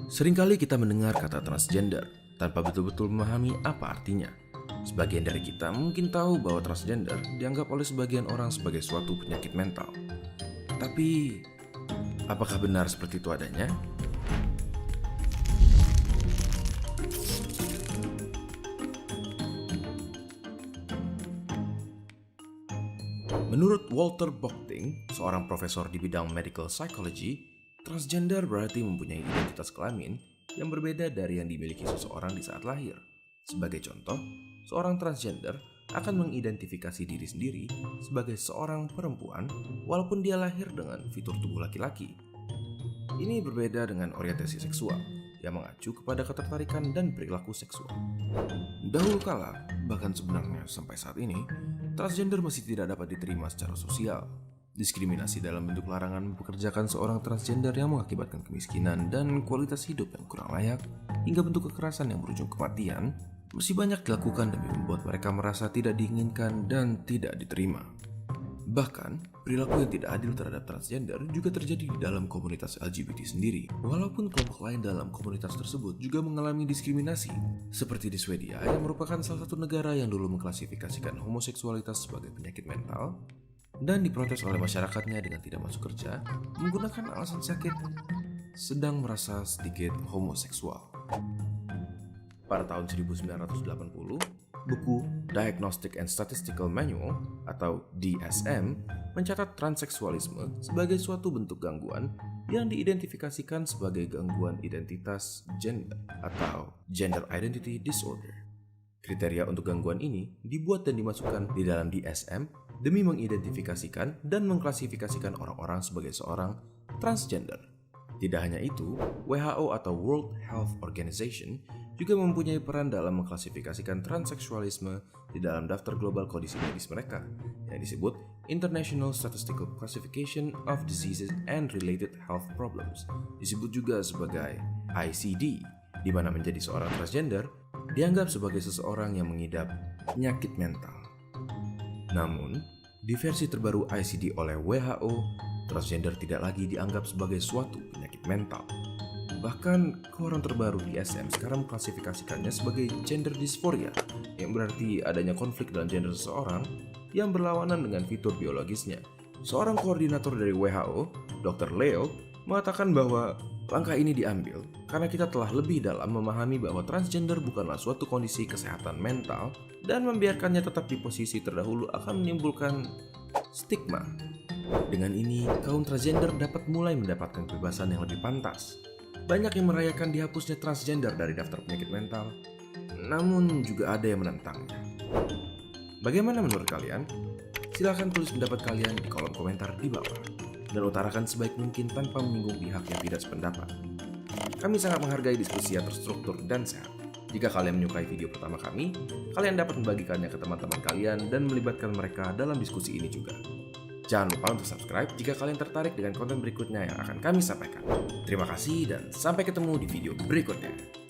Seringkali kita mendengar kata transgender tanpa betul-betul memahami apa artinya. Sebagian dari kita mungkin tahu bahwa transgender dianggap oleh sebagian orang sebagai suatu penyakit mental. Tapi, apakah benar seperti itu adanya? Menurut Walter Bochting, seorang profesor di bidang medical psychology, transgender berarti mempunyai identitas kelamin yang berbeda dari yang dimiliki seseorang di saat lahir. Sebagai contoh, seorang transgender akan mengidentifikasi diri sendiri sebagai seorang perempuan walaupun dia lahir dengan fitur tubuh laki-laki. Ini berbeda dengan orientasi seksual yang mengacu kepada ketertarikan dan perilaku seksual. Dahulu kala, bahkan sebenarnya sampai saat ini, transgender masih tidak dapat diterima secara sosial. Diskriminasi dalam bentuk larangan mempekerjakan seorang transgender yang mengakibatkan kemiskinan dan kualitas hidup yang kurang layak, hingga bentuk kekerasan yang berujung kematian, masih banyak dilakukan demi membuat mereka merasa tidak diinginkan dan tidak diterima. Bahkan, perilaku yang tidak adil terhadap transgender juga terjadi di dalam komunitas LGBT sendiri, walaupun kelompok lain dalam komunitas tersebut juga mengalami diskriminasi, seperti di Swedia yang merupakan salah satu negara yang dulu mengklasifikasikan homoseksualitas sebagai penyakit mental, dan diprotes oleh masyarakatnya dengan tidak masuk kerja menggunakan alasan sakit sedang merasa sedikit homoseksual. Pada tahun 1980, buku Diagnostic and Statistical Manual atau DSM mencatat transseksualisme sebagai suatu bentuk gangguan yang diidentifikasikan sebagai gangguan identitas gender atau Gender Identity Disorder. Kriteria untuk gangguan ini dibuat dan dimasukkan di dalam DSM demi mengidentifikasikan dan mengklasifikasikan orang-orang sebagai seorang transgender. Tidak hanya itu, WHO atau World Health Organization juga mempunyai peran dalam mengklasifikasikan transseksualisme di dalam daftar global kondisi medis mereka yang disebut International Statistical Classification of Diseases and Related Health Problems, disebut juga sebagai ICD, di mana menjadi seorang transgender dianggap sebagai seseorang yang mengidap penyakit mental. Namun, di versi terbaru ICD oleh WHO, transgender tidak lagi dianggap sebagai suatu penyakit mental. Bahkan, koran terbaru DSM sekarang mengklasifikasikannya sebagai gender dysphoria, yang berarti adanya konflik dalam gender seseorang yang berlawanan dengan fitur biologisnya. Seorang koordinator dari WHO, Dr. Leo, mengatakan bahwa langkah ini diambil karena kita telah lebih dalam memahami bahwa transgender bukanlah suatu kondisi kesehatan mental dan membiarkannya tetap di posisi terdahulu akan menimbulkan stigma. Dengan ini, kaum transgender dapat mulai mendapatkan kebebasan yang lebih pantas. Banyak yang merayakan dihapusnya transgender dari daftar penyakit mental, namun juga ada yang menentangnya. Bagaimana menurut kalian? Silahkan tulis pendapat kalian di kolom komentar di bawah dan utarakan sebaik mungkin tanpa menyinggung pihak yang tidak sependapat. Kami sangat menghargai diskusi yang terstruktur dan sehat. Jika kalian menyukai video pertama kami, kalian dapat membagikannya ke teman-teman kalian dan melibatkan mereka dalam diskusi ini juga. Jangan lupa untuk subscribe jika kalian tertarik dengan konten berikutnya yang akan kami sampaikan. Terima kasih dan sampai ketemu di video berikutnya.